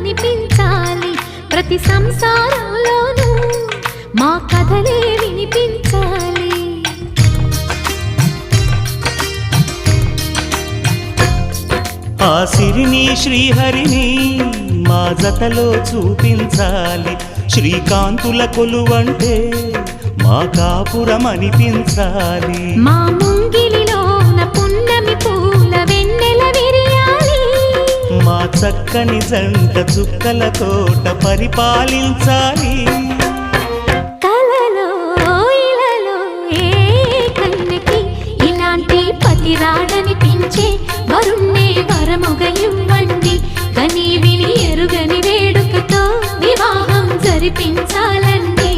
కనిపించాలి ప్రతి సంసారంలోనూ మా కథలే వినిపించాలి. ఆ సిరిని శ్రీహరిని మా జతలో చూపించాలి. శ్రీకాంతుల కొలువంటే మా కాపురం అనిపించాలి. మా ముంగిలిలోన పున్నమి పూల వెన్నెల విరియాలి. మా చక్కని జంట చుక్కల తోట పరిపాలించాలి. కలలో ఇలలో ఏ కన్నెకి ఇలాంటి పతి రాడనిపించే వరుణ్ణే వరముగా ఇవ్వండి. కని విని ఎరుగని వేడుకతో వివాహం జరిపించాలండి.